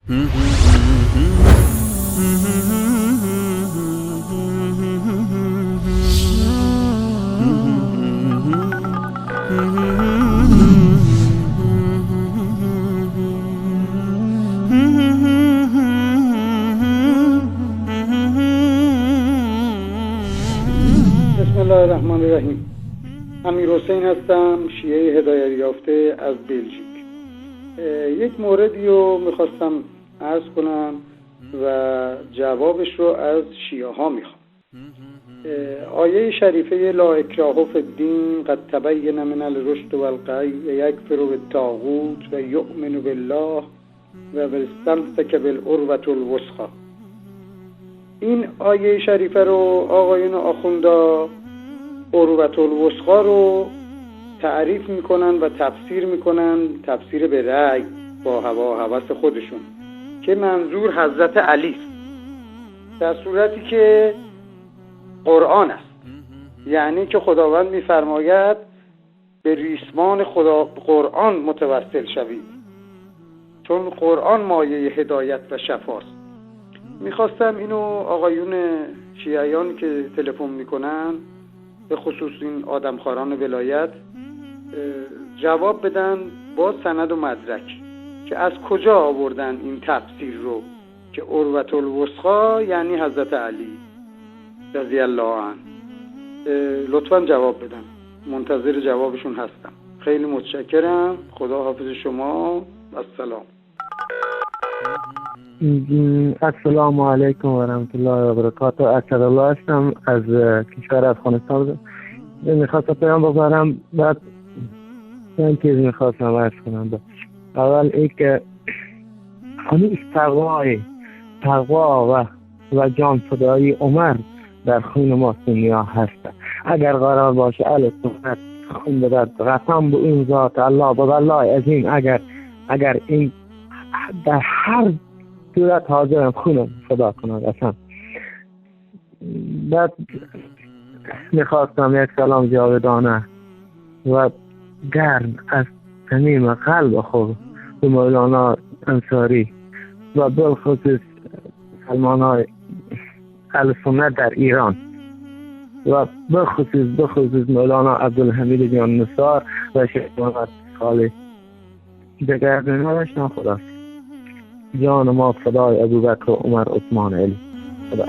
بسم الله الرحمن الرحیم. امیرحسین هستم، شیعه هدایت یافته از بلژیک. یک موردی رو میخواستم عرض کنم و جوابش رو از شیعه ها میخوام. آیه شریفه لا اکراه فی الدین قد تبین من الرشد والغی یکفر بالطاغوت و یؤمن بالله و استمسک بالعروة الوثقی. این آیه شریفه رو آقایون آخوندا عروة الوثقی رو تعریف میکنن و تفسیر میکنن، تفسیر به رأی با هوس خودشون، که منظور حضرت علی است، در صورتی که قرآن است. یعنی که خداوند میفرماید به ریسمان خدا قرآن متوسل شوید، چون قرآن مایه هدایت و شفاست. میخواستم اینو آقایون شیعیان که تلفن میکنن، به خصوص این آدمخواران ولایت، جواب بدن با سند و مدرک که از کجا آوردن این تفسیر رو که عروة الوثقی یعنی حضرت علی رضی الله عنه. لطفا جواب بدن، منتظر جوابشون هستم. خیلی متشکرم. خدا حافظ شما. السلام. السلام علیکم و رحمت الله و برکاته. اسدالله هستم از کشور افغانستان. میخواستم پیام ببرم، بعد چند چیز میخواستم عرض کنم. اول این که همین تقوا و جان فدایی عمر در خون ما دنیا هست. اگر قرار باشه اهل سنت خون بدهد، قسم به این ذات الله، به والله عظیم، اگر این در هر صورت حاضرم خونم فدا کنند اصلا. بعد میخواستم یک سلام جاودانه و گرم از صمیم قلب خود به مولانا انصاری و بالخصوص مسلمانان اهل سنت در ایران و بخصوص مولانا عبدالحمید جان نثار و شیخ محمد خالد دیگر نداشتم. خدا جان ما فدای ابوبکر و عمر عثمان علی. خدا